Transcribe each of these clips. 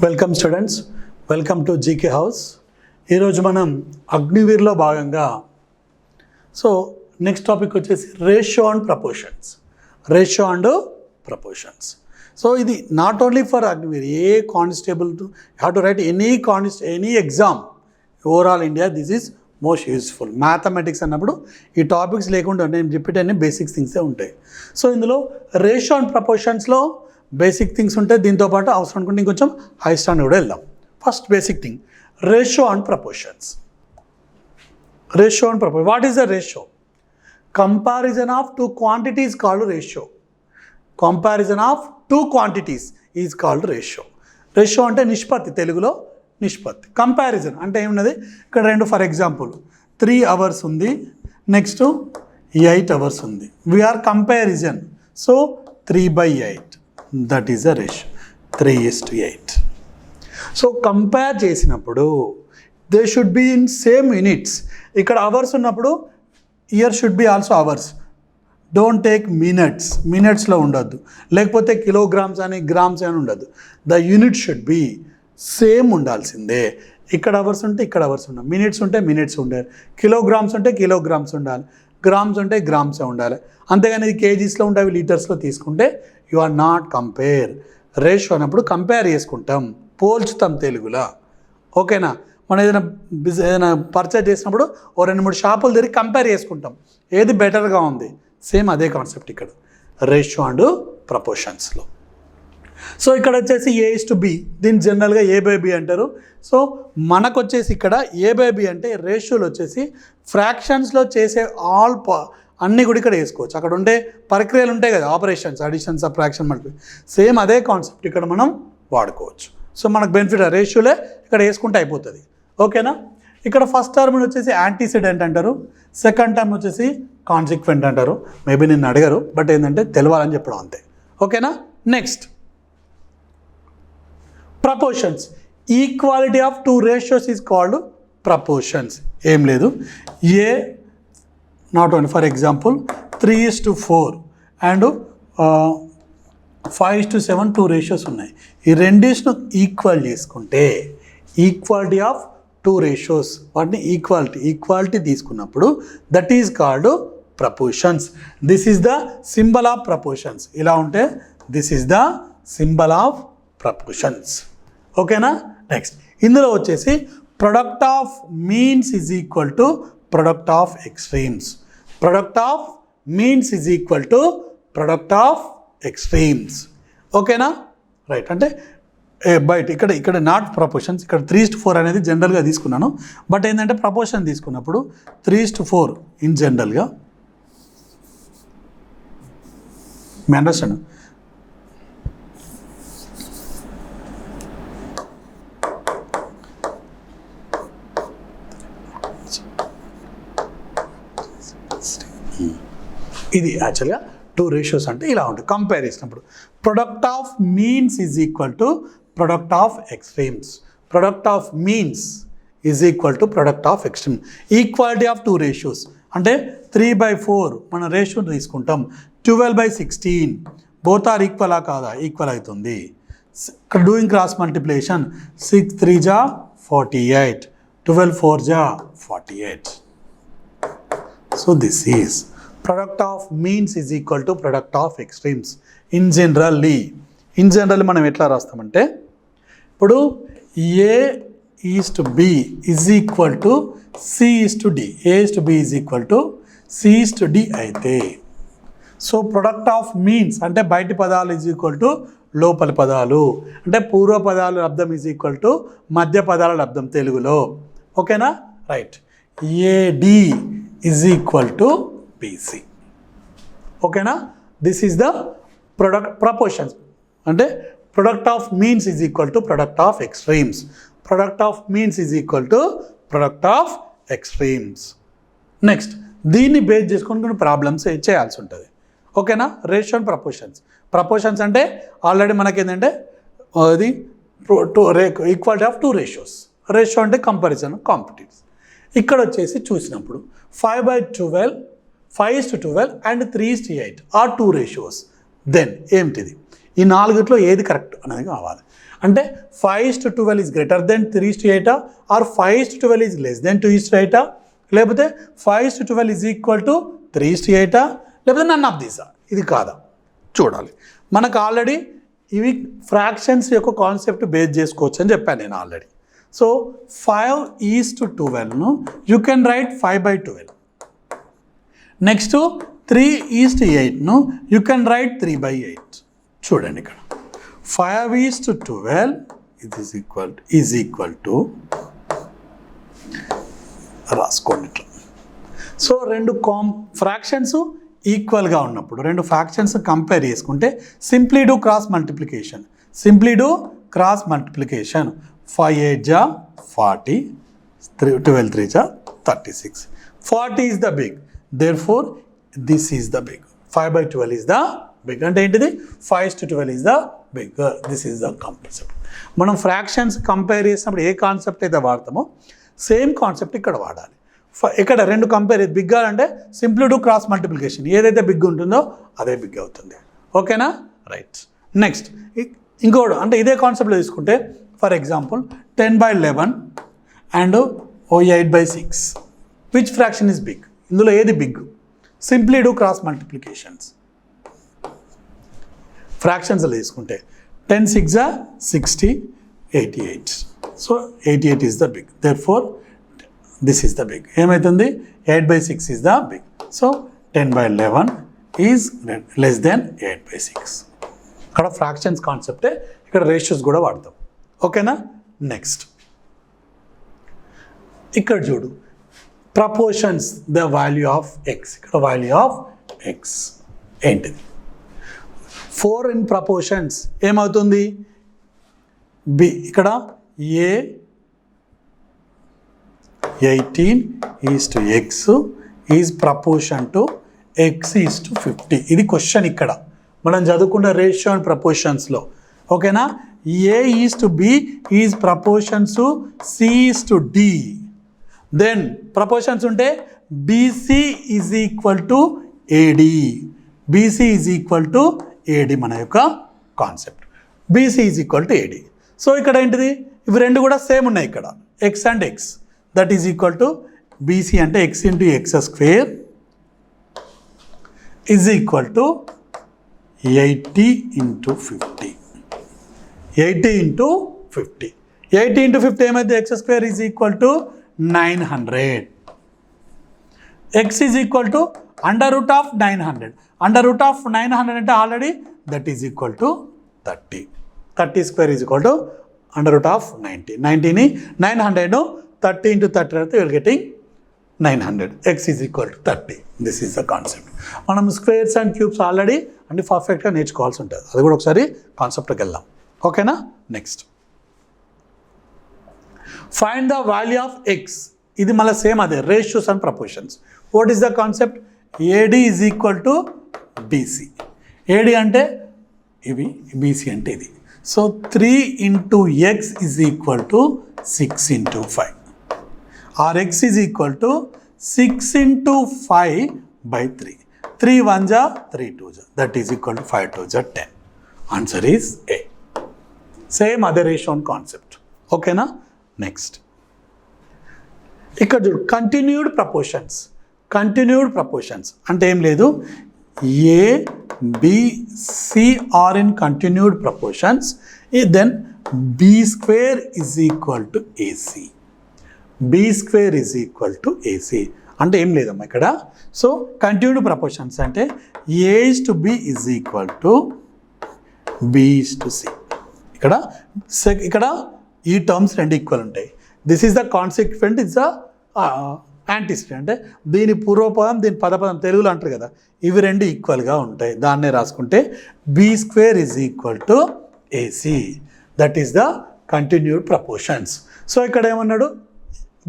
Welcome students, welcome to GK house. ఈరోజు మనం అగ్నివీర్లో భాగంగా నెక్స్ట్ టాపిక్ వచ్చేసి రేషియో అండ్ ప్రపోర్షన్స్. సో ఇది not only for Agniveer, A constable have to right any exam overall India this is most useful. Mathematics అన్నప్పుడు ఈ topics లేకుండా నేను repeat అన్ని బేసిక్స్ థింగ్సే ఉంటాయి. సో ఇందులో రేషియో అండ్ ప్రపోర్షన్స్లో బేసిక్ థింగ్స్ ఉంటాయి, దీంతోపాటు అవసరం అనుకుంటే ఇంకొంచెం హై స్టాండర్డ్ కూడా వెళ్దాం. First basic thing, ratio and proportions. What is the ratio? Comparison of two quantities called ratio. Ratio అంటే నిష్పత్తి, తెలుగులో నిష్పత్తి. కంపారిజన్ అంటే ఏమున్నది, ఇక్కడ రెండు ఫర్ ఎగ్జాంపుల్ 3 hours ఉంది, నెక్స్ట్ 8 hours ఉంది. We are comparison, so 3/8 that is the ratio, 3:8. So compare చేసినప్పుడు they should be in same units. ఇక్కడ అవర్స్ ఉన్నప్పుడు year should be also hours. Don't take మినిట్స్లో ఉండొద్దు, లేకపోతే కిలోగ్రామ్స్ అని గ్రామ్స్ అని ఉండద్దు. The unit should be same ఉండాల్సిందే. ఇక్కడ అవర్స్ ఉంటే ఇక్కడ అవర్స్ ఉండాలి, మినిట్స్ ఉంటే మినిట్స్ ఉండాలి, కిలోగ్రామ్స్ ఉంటే కిలోగ్రామ్స్ ఉండాలి, గ్రామ్స్ ఉంటే గ్రామ్సే ఉండాలి. అంతేగాని ఇది కేజీస్లో ఉంటే అవి లీటర్స్లో తీసుకుంటే you are not compare. Ratio అన్నప్పుడు కంపేర్ చేసుకుంటాం, పోల్చుతాం తెలుగులో. ఓకేనా? మనం ఏదైనా పర్చేజ్ చేసినప్పుడు 2-3 షాపులు తిరిగి కంపేర్ చేసుకుంటాం, ఏది బెటర్గా ఉంది. సేమ్ అదే కాన్సెప్ట్ ఇక్కడ రేషియో అండ్ ప్రపోర్షన్స్లో. సో ఇక్కడ వచ్చేసి A:B, దీన్ని జనరల్గా A/B అంటారు. సో మనకు వచ్చేసి ఇక్కడ A/B అంటే రేషియోలు వచ్చేసి ఫ్రాక్షన్స్లో చేసే అన్నీ కూడా ఇక్కడ వేసుకోవచ్చు. అక్కడ ఉండే ప్రక్రియలు ఉంటాయి కదా, operations, addition, subtraction, multiplication, same అదే కాన్సెప్ట్ ఇక్కడ మనం వాడుకోవచ్చు. సో మనకు బెనిఫిట్ రేషియోలే ఇక్కడ వేసుకుంటే అయిపోతుంది. ఓకేనా? ఇక్కడ ఫస్ట్ టర్మ్ వచ్చేసి యాంటీసిడెంట్ అంటారు, సెకండ్ టర్మ్ వచ్చేసి కాన్సిక్వెంట్ అంటారు. మేబీ నిన్ను అడగరు, బట్ ఏంటంటే తెలవాలని చెప్పడం అంతే. ఓకేనా? Next proportions. Equality of 2 ratios is called proportions. ఏం లేదు, not only for example 3:4 and 5:7 2 ratios ఉన్నాయి. ఈ రెండిటిని ఈక్వల్ చేసుకుంటే ఈక్వాలిటీ ఆఫ్ 2 ratios, వాటిని ఈక్వాలిటీ తీసుకున్నప్పుడు that is called proportions. This is the symbol of proportions. ఇలా ఉంటే this is the symbol of proportions. ఓకేనా? నెక్స్ట్ ఇందులో వచ్చేసి product of means is equal to product of extremes. ఓకేనా? Right. అంటే బయట ఇక్కడ నాట్ ప్రపోర్షన్స్, ఇక్కడ 3:4 అనేది జనరల్గా తీసుకున్నాను. బట్ ఏంటంటే ప్రపోర్షన్ తీసుకున్నప్పుడు 3:4 ఇన్ జనరల్గా మీ అండర్స్టాండ్. ఇది యాక్చువల్గా 2 ratios అంటే ఇలా ఉంటుంది. కంపేర్ చేసినప్పుడు product of means is equal to product of extremes. Product of means is equal to product of extreme. Equality of 2 ratios అంటే 3/4 మన రేషియో తీసుకుంటాం, 12/16 బోత్ ఆర్ ఈక్వలా కాదా? ఈక్వల్ అవుతుంది. Doing cross multiplication 6 3 48, 12 4 48. So this is product of means is equal to product of extremes. in generally మనం ఎట్లా రాస్తామంటే, ఇప్పుడు A:B is equal to C:D, A:B is equal to C:D అయితే, so product of means అంటే బయటి పదాలు is equal to లోపలి పదాలు, అంటే పూర్వ పదాలు లబ్ధం ఈజ్ ఈక్వల్ టు మధ్య పదాల లబ్ధం తెలుగులో. ఓకేనా? Right. AD is equal to BC. ఓకేనా? This is the proportions. అంటే product of means is equal to product of extremes. Next దీన్ని బేస్ చేసుకొని కొన్ని ప్రాబ్లమ్స్ చేయాల్సి ఉంటుంది. ఓకేనా? రేషియో అండ్ ప్రపోర్షన్స్ అంటే ఆల్రెడీ మనకేంటంటే అది ఈక్వాలిటీ ఆఫ్ 2 ratios. రేషియో అంటే కంపారిజన్, కాంపిటీస్. ఇక్కడ వచ్చేసి చూసినప్పుడు 5:12 and 3:8 are 2 ratios. దెన్ ఏమిటిది? ఈ నాలుగిట్లో ఏది కరెక్ట్ అనేది కావాలి. అంటే 5:12 is greater than 3:8 or 5:12 is less than 2:8, లేకపోతే 5:12 ఈజ్ ఈక్వల్ టు 3:8, లేకపోతే నన్ ఆఫ్ దీసా. ఇది కాదా చూడాలి. మనకు ఆల్రెడీ ఇవి ఫ్రాక్షన్స్ యొక్క కాన్సెప్ట్ బేస్ చేసుకోవచ్చు అని చెప్పాను నేను ఆల్రెడీ. సో 5:12ను యూ కెన్ రైట్ 5/12. నెక్స్ట్ 3:8ను యూ కెన్ రైట్ 3/8. చూడండి ఇక్కడ 5:12 ఈజ్ ఈక్వల్ టు రాసుకోండి. సో రెండు ఫ్రాక్షన్స్ ఈక్వల్గా ఉన్నప్పుడు రెండు ఫ్రాక్షన్స్ కంపేర్ చేసుకుంటే సింప్లీ డూ క్రాస్ మల్టిప్లికేషన్. 5 8 జా 40, 12 3 జా 36. 40 is the big, therefore this is the big. 5/12 is the big. అంటే ఏంటిది 5:12 is the big. This is the concept. మనం ఫ్రాక్షన్స్ కంపేర్ చేసినప్పుడు ఏ కాన్సెప్ట్ అయితే వాడతామో సేమ్ కాన్సెప్ట్ ఇక్కడ వాడాలి. ఇక్కడ రెండు కంపేర్ బిగ్గా అంటే సింప్లీ డూ క్రాస్ మల్టిప్లికేషన్. ఏదైతే బిగ్ ఉంటుందో అదే బిగ్ అవుతుంది. ఓకేనా? రైట్. నెక్స్ట్ ఇంకోటి అంటే ఇదే కాన్సెప్ట్లో తీసుకుంటే for example 10/11 and 8/6. Which fraction is big? ఇందులో ఏది big? Simply do cross multiplications. ఫ్రాక్షన్స్లో తీసుకుంటే 10 6 60, 88. So 88 is the big, therefore this is the big. ఏమవుతుంది? 8/6 is the big. So 10/11 is less than 8/6. ఇక్కడ ఫ్రాక్షన్స్ కాన్సెప్టే, ఇక్కడ రేషియోస్ కూడా వాడతాం. ఓకేనా? నెక్స్ట్ ఇక్కడ చూడు proportions the value of X. ఇక్కడ వాల్యూ ఆఫ్ ఎక్స్ ఏంటిది? 4 ఇన్ ప్రపోర్షన్స్ ఏమవుతుంది? బి. ఇక్కడ ఏ 18 is to X is proportion to X is to 50. ఇది క్వశ్చన్ ఇక్కడ మనం చదువుకున్న రేషియో అండ్ ప్రపోర్షన్స్లో. ఓకేనా? A is to B is proportions to C is to D. Then proportions ఉంటే BC is equal to AD. BC is equal to AD మన యొక్క concept. BC is equal to AD. So ఇక్కడ ఏంటిది? ఇవి రెండు కూడా సేమ్ ఉన్నాయి ఇక్కడ, x and x. That is equal to BC అంటే x into x square is equal to 80 into 50. 80 into 50. 80 into 50 ఏమైతే? X square is equal to 900. X is equal to under root of 900. Under root of 900 అంటే already that is equal to 30. 30 square is equal to under root of 90. 90ని 900 30 into 30 అయితే you're getting 900. X is equal to 30. This is the concept. మనం squares and cubes already అంటే పర్ఫెక్ట్గా నేర్చుకోవాల్సి ఉంటుంది. అది కూడా ఒకసారి కాన్సెప్ట్కి వెళ్దాం. ఓకేనా? Next find the value of X. ఇది మళ్ళీ సేమ్ అదే ratios and proportions. What is the concept? AD is equal to BC. AD అంటే ఇవి, బీసీ అంటే ఇది. So 3 into x is equal to 6 into 5. Or X is equal to 6 into 5/3. 3 1 ja 3 2 ja, that is equal to 5 2 ja 10. Answer is A. Same other ratio and concept. Okay na? Next. ఇక్కడ చూడు continued proportions. Continued proportions అంటే ఏం లేదు, A B C are in continued proportions, then B square is equal to AC. B square is equal to AC అంటే ఏం లేదమ్మా ఇక్కడ. So continued proportions అంటే A is to B is equal to B is to C. ఇక్కడ ఈ terms రెండు equal ఉంటాయి. This is the consequent, it's the antecedent. అంటే దీని పూర్వపదం దీని పదపదం తెలుగులో అంటారు కదా, ఇవి రెండు ఈక్వల్గా ఉంటాయి. దాన్నే రాసుకుంటే B square is equal to AC. That is the continued proportions. So ఇక్కడ ఏమన్నాడు?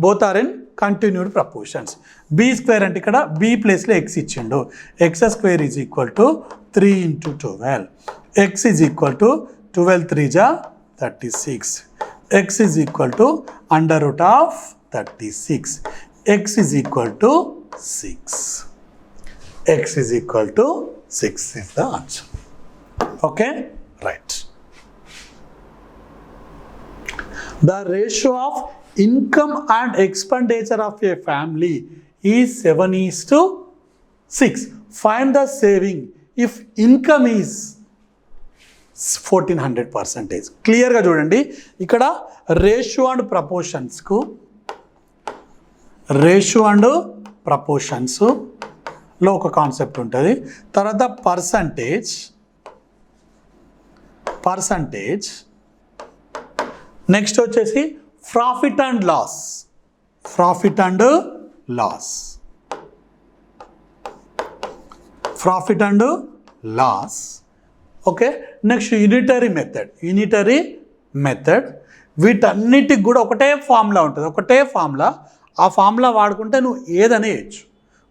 Both are in continued proportions. B square అంటే ఇక్కడ బి ప్లేస్లో ఎక్స్ ఇచ్చిండు. X square is equal to 3 into 12. X is equal to 12 3 ja 36. X is equal to under root of 36. X is equal to 6. X is equal to 6 is the answer. Okay, right. The ratio of income and expenditure of a family is 7:6. Find the saving if income is 1400%. క్లియర్గా చూడండి, ఇక్కడ ratio and ప్రపోర్షన్స్కు లో ఒక concept ఉంటుంది. తర్వాత percentage next వచ్చేసి profit and loss. Okay, next unitary method. వీటన్నిటికి కూడా ఒకటే ఫార్ములా ఉంటుంది, ఆ ఫార్ములా వాడుకుంటే నువ్వు ఏదైనా వేయచ్చు.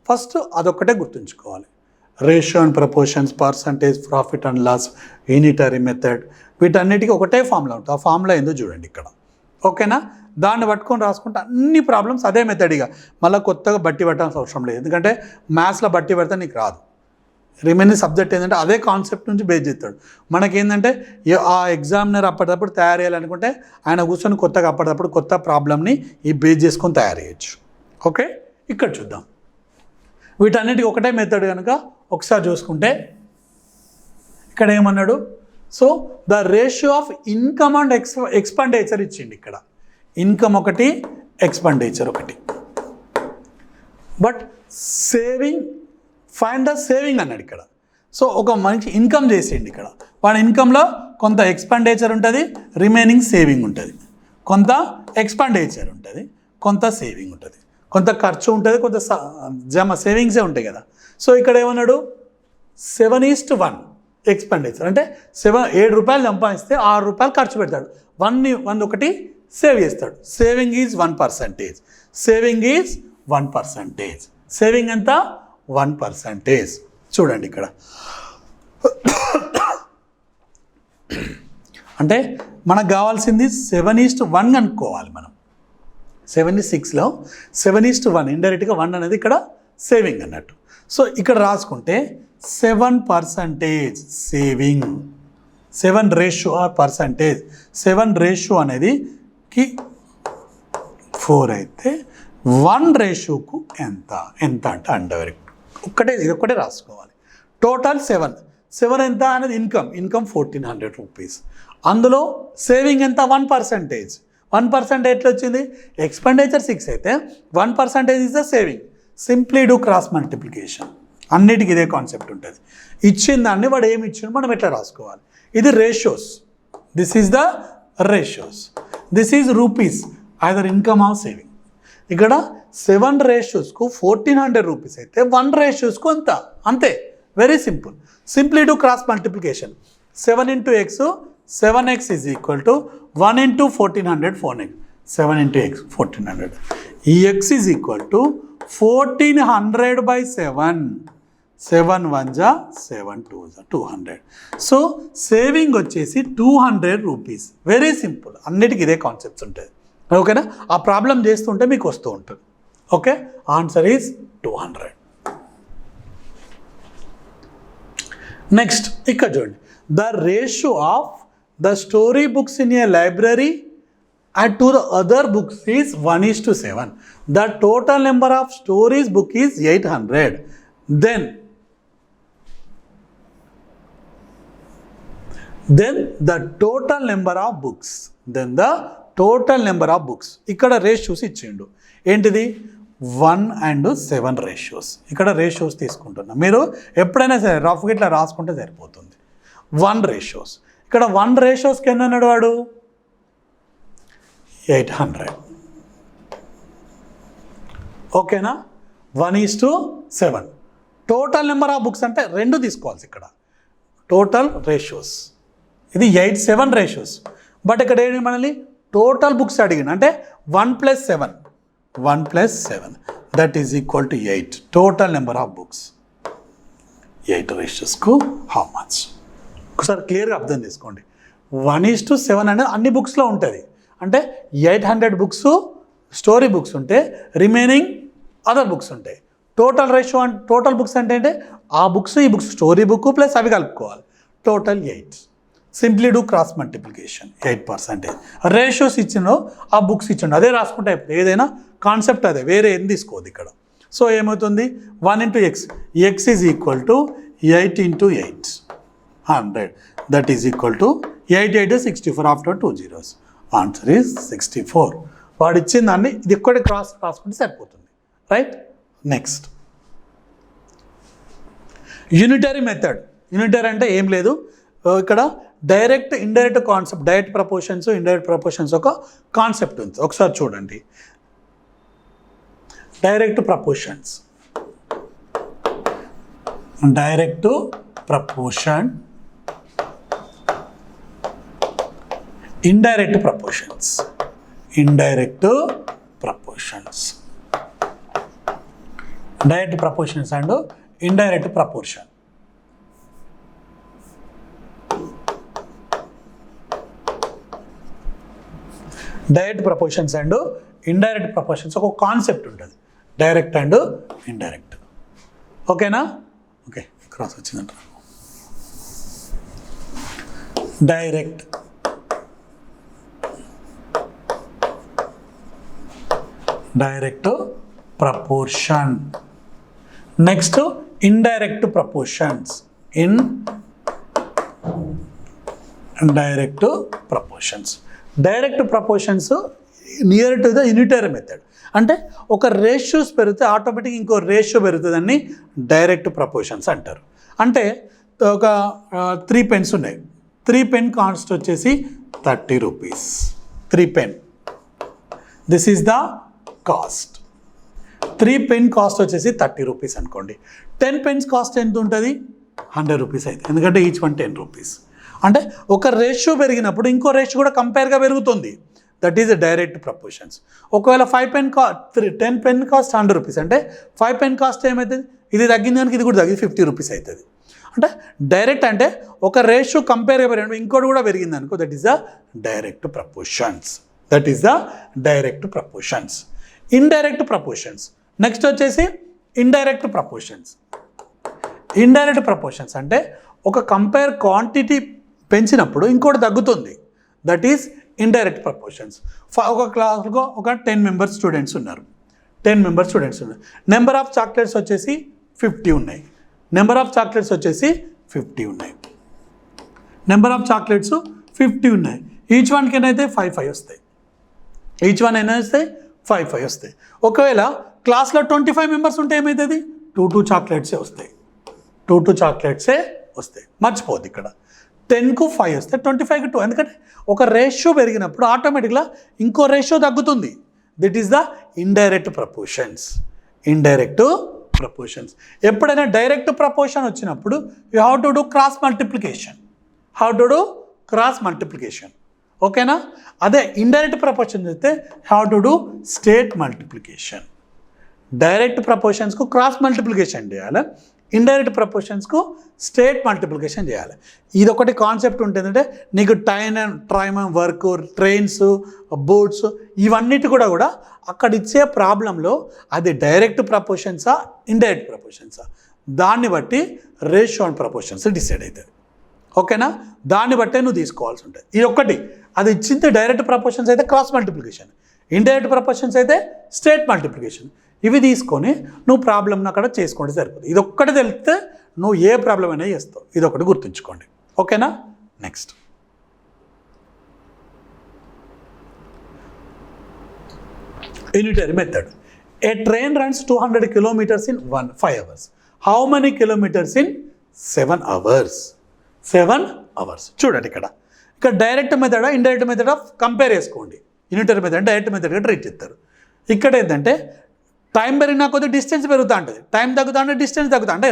ఫస్ట్ అదొక్కటే గుర్తుంచుకోవాలి. Ratio and proportions, percentage, profit and loss, unitary method, వీటన్నిటికీ ఒకటే ఫార్ములా ఉంటుంది. ఆ ఫార్ములా ఏందో చూడండి ఇక్కడ. ఓకేనా, దాన్ని పట్టుకొని రాసుకుంటే అన్ని ప్రాబ్లమ్స్ అదే మెథడ్గా, మళ్ళీ కొత్తగా బట్టి పెట్టాల్సిన అవసరం లేదు. ఎందుకంటే మ్యాథ్స్లో బట్టి పెడితే నీకు రాదు. రిమైనింగ్ సబ్జెక్ట్ ఏంటంటే అదే కాన్సెప్ట్ నుంచి బేస్ చేస్తాడు. మనకేంటంటే ఆ ఎగ్జామినర్ అప్పటికప్పుడు తయారు చేయాలనుకుంటే ఆయన కూర్చొని కొత్తగా అప్పటికప్పుడు కొత్త ప్రాబ్లమ్ని ఈ బేస్ చేసుకొని తయారు చేయొచ్చు. ఓకే, ఇక్కడ చూద్దాం. వీటన్నిటికీ ఒకటే మెథడ్ కనుక ఒకసారి చూసుకుంటే ఇక్కడ ఏమన్నాడు, so the ratio of income and expenditure ఇచ్చిండి. ఇక్కడ ఇన్కమ్ ఒకటి, ఎక్స్పెండిచర్ ఒకటి. బట్ ఫైండ్ ద సేవింగ్ అన్నాడు ఇక్కడ. సో ఒక మనిషి ఇన్కమ్ చేసేయండి. ఇక్కడ వాడి ఇన్కంలో కొంత ఎక్స్పెండిచర్ ఉంటుంది, రిమైనింగ్ సేవింగ్ ఉంటుంది. కొంత ఎక్స్పెండిచర్ ఉంటుంది, కొంత సేవింగ్ ఉంటుంది. కొంత ఖర్చు ఉంటుంది, కొంత సేవింగ్సే ఉంటాయి కదా. సో ఇక్కడ ఏమన్నాడు, 7:1 ఎక్స్పెండిచర్. అంటే 7 రూపాయలు సంపాదిస్తే 6 రూపాయలు ఖర్చు పెడతాడు, 1 ఒకటి సేవ్ చేస్తాడు. Saving is 1%. సేవింగ్ ఎంత? 1%. చూడండి ఇక్కడ అంటే మనకు కావాల్సింది 7:1 అనుకోవాలి మనం. 76లో 7:1 ఇండైరెక్ట్గా 1 అనేది ఇక్కడ సేవింగ్ అన్నట్టు. సో ఇక్కడ రాసుకుంటే 7% saving. 7 ratio or percentage. 7 ratio అనేది 4 అయితే 1 రేషియోకు ఎంత అంటే అండర్ ఇది ఒక్కటే రాసుకోవాలి. టోటల్ 7 ఎంత అనేది ఇన్కమ్ 1400 రూపీస్. అందులో సేవింగ్ ఎంత? 1%. 1% ఎట్లా వచ్చింది? ఎక్స్పెండిచర్ 6 అయితే 1% is the saving. Simply do cross multiplication. అన్నిటికీ ఇదే కాన్సెప్ట్ ఉంటుంది. ఇచ్చిన దాన్ని వాడు ఏమి ఇచ్చిండు మనం ఎట్లా రాసుకోవాలి. ఇది ratios. This is the ratios. This is rupees, either income or saving. ఇక్కడ 7 రేషియోస్కు 1400 రూపీస్ అయితే 1 రేషియోస్కు అంతే. Very simple. Simply do cross multiplication. 7 into x, 7x is equal to 1 into 1400, 4x. 7 into x, 1400. x is equal to 1400 by 7. 7 1 ja 7 2 ja 200. So saving వచ్చేసి 200 rupees. Very simple. అన్నిటికీ ఇదే concepts ఉంటుంది. ఓకేనా, ఆ problem చేస్తుంటే మీకు వస్తూ ఉంటుంది. Okay, answer is 200. నెక్స్ట్ ఇక్కడ చూడండి, the ratio of the story books in a library and to the other books is 1:7. The total number of stories book is 800. Then the total number of books. ఇక్కడ ratios ఇచ్చిండు. ఏంటిది? 1 and 7 ratios. ఇక్కడ ratios తీసుకుంటున్నాం. మీరు ఎప్పుడైనా సరే రఫ్గా ఇట్లా రాసుకుంటే సరిపోతుంది. 1 రేషియోస్. ఇక్కడ 1 రేషియోస్కి ఎన్ని అన్నాడు వాడు? 800. ఓకేనా, 1:7. టోటల్ నెంబర్ ఆఫ్ బుక్స్ అంటే 2 తీసుకోవాలి. ఇక్కడ టోటల్ రేషియోస్ ఇది 8-7 రేషియోస్. బట్ ఇక్కడ ఏంటి మనల్ని టోటల్ బుక్స్ అడిగింది. అంటే 1 + 7 that is equal to 8. Total number of books 8 రేషియోస్కు హౌ మచ్? ఒకసారి క్లియర్గా అర్థం చేసుకోండి. 1:7 అనేది అన్ని బుక్స్లో ఉంటుంది. అంటే 800 బుక్స్ స్టోరీ బుక్స్ ఉంటే రిమైనింగ్ అదర్ బుక్స్ ఉంటాయి. టోటల్ రేషియో అంటే టోటల్ బుక్స్ అంటే ఆ బుక్స్ ఈ బుక్స్ స్టోరీ బుక్ ప్లస్ అవి కలుపుకోవాలి. Total 8. Simply do cross multiplication 8%. Ratios ఇచ్చిండో ఆ బుక్స్ ఇచ్చిండో అదే రాసుకుంటే అయిపోతుంది. ఏదైనా కాన్సెప్ట్ అదే, వేరే ఏం తీసుకోవద్దు ఇక్కడ. సో ఏమవుతుంది 1 into x, x is equal to 8 into 8, 100. That is equal to 8 8 is 64 after 2 zeros. Answer is 64. వాడు ఇచ్చిన దాన్ని ఇది ఒక్కటి క్రాస్ రాసుకుంటే సరిపోతుంది, right. Next unitary method. Unitary అంటే ఏం లేదు, ఇక్కడ direct indirect concept, direct proportions indirect proportions ఒక కాన్సెప్ట్ ఉంది. ఒకసారి చూడండి. Direct proportions, direct proportion, indirect proportions, indirect proportions, direct proportions and indirect proportion. Direct proportions and indirect proportions ఒక concept ఉంటుంది, డైరెక్ట్ అండ్ ఇండైరెక్ట్. ఓకేనా? ఓకే, క్రాస్ వచ్చిందంట. Direct, direct proportion. Next indirect proportions, indirect proportions. Direct proportions near to the unitary method. అంటే ఒక ratios పెరిగితే automatic ఇంకో ratio పెరుగుతుందని direct proportions అంటారు. అంటే ఒక 3 pens ఉన్నాయి, 3 pen కాస్ట్ వచ్చేసి 30 rupees. 3 pen, this is the cost. 3 pen cost వచ్చేసి 30 rupees అనుకోండి. 10 pens కాస్ట్ ఎంత ఉంటుంది? 100 rupees అయితే, ఎందుకంటే ఈచ్ వన్ 10 rupees. అంటే ఒక రేషియో పెరిగినప్పుడు ఇంకో రేషియో కూడా కంపేర్గా పెరుగుతుంది. That is direct proportions. ఒకవేళ 5 pen 10 pen కాస్ట్ 100 rupees అంటే 5 pen కాస్ట్ ఏమవుతుంది? ఇది తగ్గింది కనుక ఇది కూడా తగ్గి 50 rupees అవుతుంది. అంటే డైరెక్ట్ అంటే ఒక రేషియో కంపేర్గా పెరిగినప్పుడు ఇంకోటి కూడా పెరిగింది అనుకో, that is the direct proportions. That is the direct proportions. Indirect proportions. Next వచ్చేసి ఇండైరెక్ట్ ప్రపోర్షన్స్. ఇండైరెక్ట్ ప్రపోర్షన్స్ అంటే ఒక కంపేర్ క్వాంటిటీ పెంచినప్పుడు ఇంకోటి తగ్గుతుంది, దట్ ఈస్ ఇండైరెక్ట్ ప్రపోర్షన్స్. ఒక క్లాస్లో ఒక 10 members స్టూడెంట్స్ ఉన్నారు, 10 members స్టూడెంట్స్ ఉన్నారు. నెంబర్ ఆఫ్ చాక్లెట్స్ వచ్చేసి 50 ఉన్నాయి, నెంబర్ ఆఫ్ చాక్లెట్స్ వచ్చేసి 50 ఉన్నాయి, నెంబర్ ఆఫ్ చాక్లెట్స్ 50 ఉన్నాయి. ఈచ్ వన్కి ఏమైతే 5 వస్తాయి, ఈచ్ వన్ అయినా వస్తాయి 5 వస్తాయి. ఒకవేళ క్లాస్లో 25 members ఉంటే ఏమవుతుంది? 2 చాక్లెట్సే వస్తాయి, 2 చాక్లెట్సే వస్తాయి. మర్చిపోద్ది ఇక్కడ 10కు 5 వస్తాయి, 25కి 2. ఎందుకంటే ఒక రేషియో పెరిగినప్పుడు ఆటోమేటిక్గా ఇంకో రేషియో తగ్గుతుంది. This is the indirect proportions. Indirect proportions. ఎప్పుడైనా డైరెక్ట్ ప్రపోర్షన్ వచ్చినప్పుడు you have to do cross multiplication. How to do cross multiplication. ఓకేనా? అదే ఇండైరెక్ట్ ప్రపోర్షన్ అయితే have to do state multiplication. Direct ప్రపోర్షన్స్కు క్రాస్ మల్టిప్లికేషన్ చేయాలి, indirect ప్రపోర్షన్స్కు state multiplication చేయాలి. ఇది ఒకటి కాన్సెప్ట్ ఉంటుందంటే నీకు టైమ్ వర్క్, ట్రైన్స్, బోట్స్ ఇవన్నిటి కూడా అక్కడ ఇచ్చే ప్రాబ్లంలో అది డైరెక్ట్ ప్రపోర్షన్సా ఇండైరెక్ట్ ప్రపోర్షన్సా దాన్ని బట్టి రేషియో అండ్ ప్రపోర్షన్స్ డిసైడ్ అవుతుంది. ఓకేనా? దాన్ని బట్టే నువ్వు తీసుకోవాల్సి ఉంటుంది. ఇది ఒక్కటి, అది ఇచ్చింది డైరెక్ట్ ప్రపోర్షన్స్ అయితే క్రాస్ మల్టిప్లికేషన్, ఇండైరెక్ట్ ప్రపోర్షన్స్ అయితే స్టేట్ మల్టిప్లికేషన్. ఇవి తీసుకొని నువ్వు ప్రాబ్లమ్ని అక్కడ చేసుకుంటే సరిపోతుంది. ఇది ఒక్కటి తెలిస్తే నువ్వు ఏ ప్రాబ్లం అయినా చేస్తావు. ఇది ఒకటి గుర్తుంచుకోండి. ఓకేనా? Next unitary method. A train runs 200 kilometers in 5 hours. How many kilometres in 7 hours? 7 hours. చూడండి ఇక్కడ direct method indirect method of compare చేసుకోండి. యూనిటరీ మెథడ్ డైరెక్ట్ మెథడ్గా ట్రీట్ చేస్తారు. ఇక్కడ ఏంటంటే టైం పెరిగినా కొద్దిగా డిస్టెన్స్ పెరుగుతూ ఉంటుంది, టైం తగ్గుతా అంటే డిస్టెన్స్ తగ్గుతా అంటే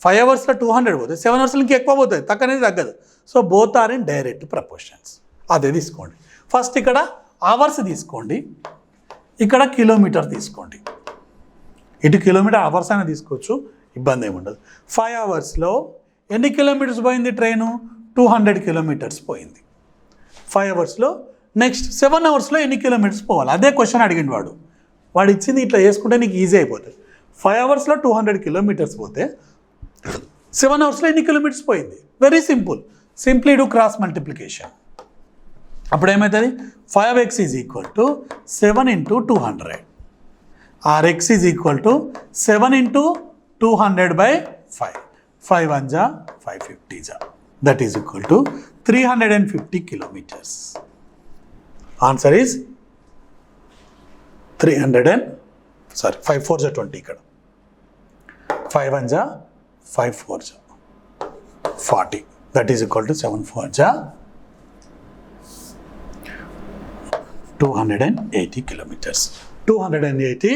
5 hours 200 పోతుంది, 7 hours ఇంకా ఎక్కువ పోతుంది, తక్కువనేది తగ్గదు. So both are in direct proportions. అదే తీసుకోండి. ఫస్ట్ ఇక్కడ అవర్స్ తీసుకోండి, ఇక్కడ కిలోమీటర్ తీసుకోండి. ఇటు కిలోమీటర్ అవర్స్ అయినా తీసుకోవచ్చు, ఇబ్బంది ఏమి ఉండదు. 5 hours ఎన్ని కిలోమీటర్స్ పోయింది ట్రైను? 200 kilometers పోయింది 5 hours. నెక్స్ట్ 7 hours ఎన్ని కిలోమీటర్స్ పోవాలి? అదే క్వశ్చన్ అడిగింది వాడు ఇచ్చింది. ఇట్లా చేసుకుంటే నీకు ఈజీ అయిపోతుంది. 5 hours 200 kilometers పోతే 7 hours ఎన్ని కిలోమీటర్స్ పోయింది? Very simple. Simply do cross multiplication. అప్పుడు ఏమవుతుంది 5x is equal to 7 into 200 or x is equal to 7 into 200 by 5. 5 1 జా 550 జా that is equal to 350 kilometres. Answer is 5 4 జా 20 ఇక్కడ 5 1 జా 5 4 జా 40 దట్ ఈజ్ ఈక్వల్ టు 7 4 జా 280 కిలోమీటర్స్. 280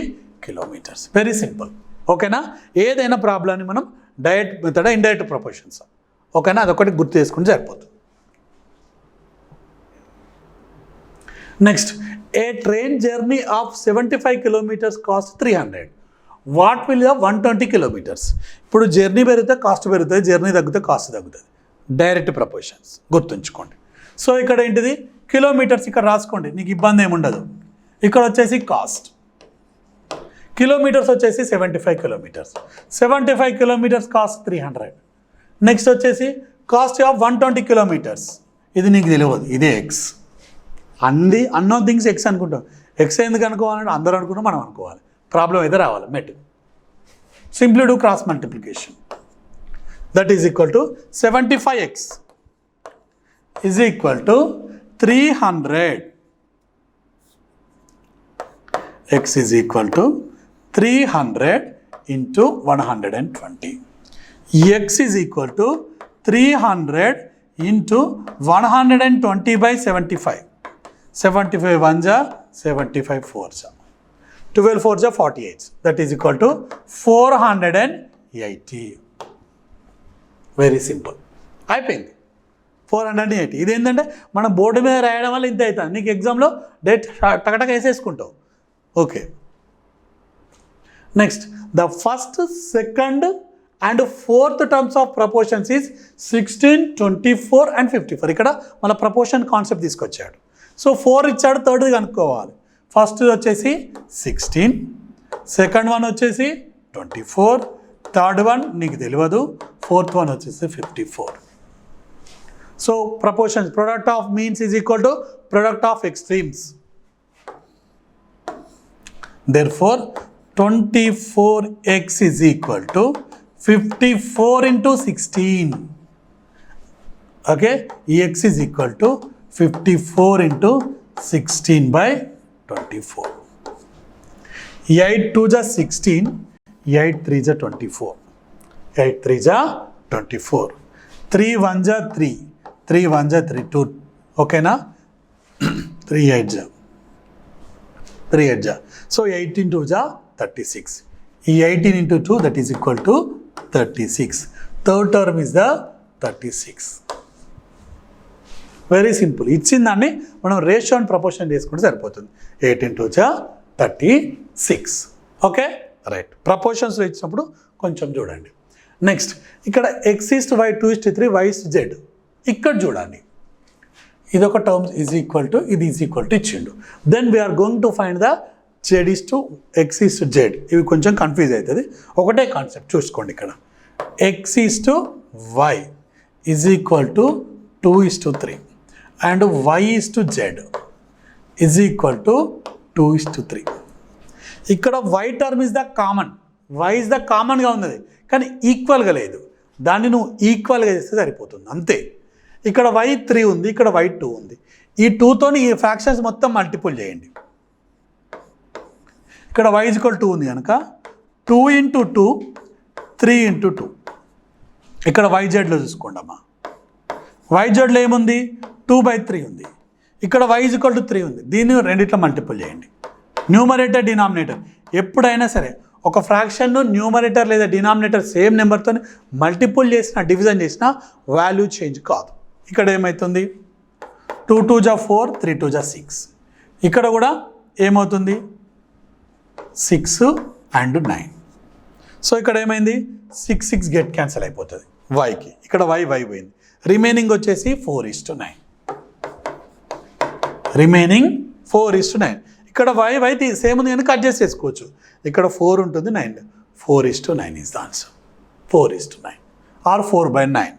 కిలోమీటర్స్. Very simple. ఓకేనా? ఏదైనా ప్రాబ్లమ్ని మనం డైరెక్ట్ మెథడ్ ఇండైరెక్ట్ ప్రపోర్షన్స్. ఓకేనా? అదొకటి గుర్తు చేసుకుంటే సరిపోతుంది. Next, A train journey of 75 kilometres cost 300. What will the 120 kilometres? ఇప్పుడు జర్నీ పెరిగితే కాస్ట్ పెరుగుతుంది, జర్నీ తగ్గితే కాస్ట్ తగ్గుతుంది. డైరెక్ట్ ప్రపోర్షన్స్ గుర్తుంచుకోండి. సో ఇక్కడ ఏంటిది కిలోమీటర్స్ ఇక్కడ రాసుకోండి, నీకు ఇబ్బంది ఏమి ఉండదు. ఇక్కడ వచ్చేసి కాస్ట్, కిలోమీటర్స్ వచ్చేసి 75 కిలోమీటర్స్. 75 kilometres cost 300. నెక్స్ట్ వచ్చేసి కాస్ట్ ఆఫ్ 120 కిలోమీటర్స్. ఇది నీకు తెలియదు, ఇదే ఎక్స్. అన్నోన్ థింగ్స్ ఎక్స్ అనుకుంటాం. ఎక్స్ ఎందుకు అనుకోవాలంటే అందరూ అనుకుంటాం, మనం అనుకోవాలి. ప్రాబ్లం అయితే రావాలి. మెట్ simply do cross multiplication. That is equal to 75x is equal to 300. x is equal to 300 into 120. x is equal to 300 into 120 by 75. 75 1 ja, 75 4 ja. 12 4 ja 48. That is equal to 480. Very simple. అయిపోయింది. 480. ఇది ఏంటంటే మనం board మీద రాయడం వల్ల ఇంత అవుతుంది. నీకు ఎగ్జామ్లో డైరెక్ట్ టకటక వేసేసుకుంటావు. Okay. Next, the first, second and fourth terms of proportions is 16, 24 and 54. ఇక్కడ మన ప్రపోర్షన్ కాన్సెప్ట్ తీసుకొచ్చాడు. సో 4 ఇచ్చాడు, థర్డ్ కనుక్కోవాలి. ఫస్ట్ వచ్చేసి 16, సెకండ్ వన్ వచ్చేసి 24, థర్డ్ వన్ నీకు తెలియదు, ఫోర్త్ వన్ వచ్చేసి 54. So proportions, product of means is equal to product of extremes. Therefore, 24x is equal to 54 into 16. Okay, x is equal to 54 into 16 by 24. 8 2 ja 16, 8 3 ja 24. 8 3 ja 24. 3 1 ja 3, 3 1 ja 3 2. Okay na? 3 8 ja. 3 8 ja. So 18 2 ja 36. 18 into 2 that is equal to 36. Third term is the 36. Very simple. ఇచ్చిన దాన్ని మనం ratio and proportion చేసుకుంటే సరిపోతుంది. 18 2 ja 36. Okay, right. ప్రపోర్షన్స్లో ఇచ్చినప్పుడు కొంచెం చూడండి. Next, ఇక్కడ x:y, 2:3, y:z. ఇక్కడ చూడండి, ఇదొక టర్మ్స్ ఈజ్ ఈక్వల్ టు, ఇది ఈజ్ ఈక్వల్ టు ఇచ్చిండు. Then we are going to find the z:x:z. ఇవి కొంచెం కన్ఫ్యూజ్ అవుతుంది. ఒకటే కాన్సెప్ట్ చూసుకోండి. ఇక్కడ x:y is equal to 2:3 and y:z is equal to 2:3. ఇక్కడ y term is the common, y is the కామన్గా ఉన్నది, కానీ ఈక్వల్గా లేదు. దాన్ని నువ్వు ఈక్వల్గా చేస్తే సరిపోతుంది, అంతే. ఇక్కడ y3 ఉంది, ఇక్కడ y2 ఉంది. ఈ 2తోని ఈ ఫ్రాక్షన్స్ మొత్తం మల్టిపుల్ చేయండి. ఇక్కడ y = 2 ఉంది కనుక 2 into 2, 3 into 2. ఇక్కడ yzలో చూసుకోండి అమ్మా. yzలో ఏముంది? 2/3 ఉంది. ఇక్కడ y = 3 ఉంది. దీన్ని రెండిట్లో మల్టిపుల్ చేయండి. న్యూమరేటర్ డినామినేటర్, ఎప్పుడైనా సరే ఒక ఫ్రాక్షన్ను న్యూమరేటర్ లేదా డినామినేటర్ సేమ్ నెంబర్తో మల్టిపుల్ చేసిన, డివిజన్ చేసిన వాల్యూ చేంజ్ కాదు. ఇక్కడ ఏమవుతుంది? 2 2 ja 4, 3 2 ja 6. ఇక్కడ కూడా ఏమవుతుంది? 6 and 9. సో ఇక్కడ ఏమైంది? 6 6 గెట్ క్యాన్సిల్ అయిపోతుంది వైకి. ఇక్కడ y పోయింది. రిమైనింగ్ వచ్చేసి 4:9. రిమైనింగ్ 4:9. ఇక్కడ y సేమ్ ఉంది కానీ కట్ చేసి చేసుకోవచ్చు. ఇక్కడ 4 ఉంటుంది, 9. 4:9 ఈజ్ ద ఆన్సర్. 4:9 ఆర్ 4/9.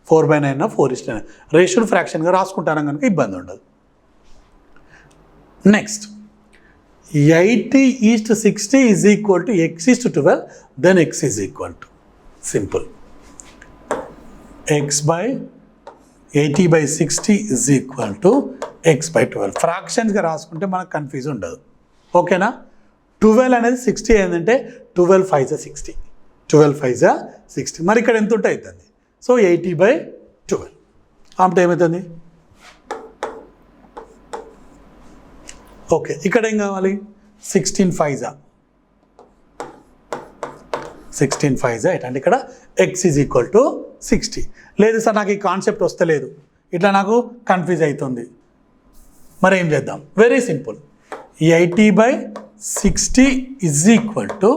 4/9 4:9 రేషియోని ఫ్రాక్షన్గా రాసుకుంటాను కనుక ఇబ్బంది ఉండదు. Next 80:60 is equal to x:12, then x is equal to simple x/80/60 is equal to x/12. ఫ్రాక్షన్స్గా రాసుకుంటే మనకు కన్ఫ్యూజ్ ఉండదు. ఓకేనా? 12 అనేది 60 ఏంటంటే 12 5 60, 12 5 60. మరి ఇక్కడ ఎంత ఉంటే అవుతుంది? సో 80/12 అంటే ఏమవుతుంది? ఓకే, ఇక్కడ ఏం కావాలి? 16 5 అంటే ఇక్కడ x ఈజ్ ఈక్వల్ టు 60. లేదు సార్ నాకు ఈ కాన్సెప్ట్ వస్తలేదు, ఇట్లా నాకు కన్ఫ్యూజ్ అవుతుంది, మరి ఏం చేద్దాం? Very simple, 80/60 is equal to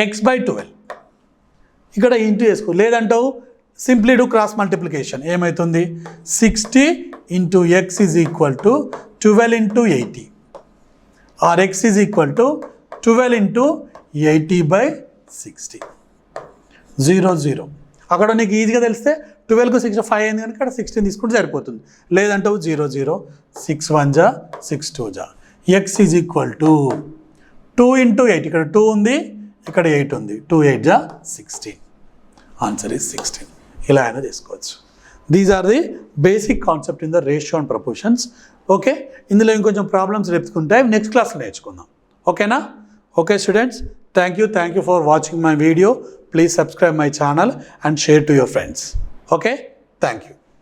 x/12. ఇక్కడ ఇంటూ చేసుకో, లేదంటావు సింప్లీ డూ క్రాస్ మల్టిప్లికేషన్. ఏమవుతుంది? 60 into x is equal to 12 into 80, or x is equal to 12 into 80/60. 0 0 అక్కడ నీకు ఈజీగా తెలిస్తే 12కు 6 5 అయింది కనుక ఇక్కడ 16 తీసుకుంటే సరిపోతుంది. లేదంటావు 0 0 6 1 6 2 x is equal to 2 into 8. ఇక్కడ 2 ఉంది, ఇక్కడ 8 ఉంది. 2 8 16. Answer is 16. ఇలా అయినా తీసుకోవచ్చు. These are the basic concept in the ratio and proportions. Okay, ఇందులో ఇంకొంచెం ప్రాబ్లమ్స్ చెప్పుకుంటే నెక్స్ట్ క్లాస్లో నేర్చుకుందాం. ఓకేనా? Okay students, thank you for watching my video. Please subscribe my channel and share to your friends. Okay? Thank you.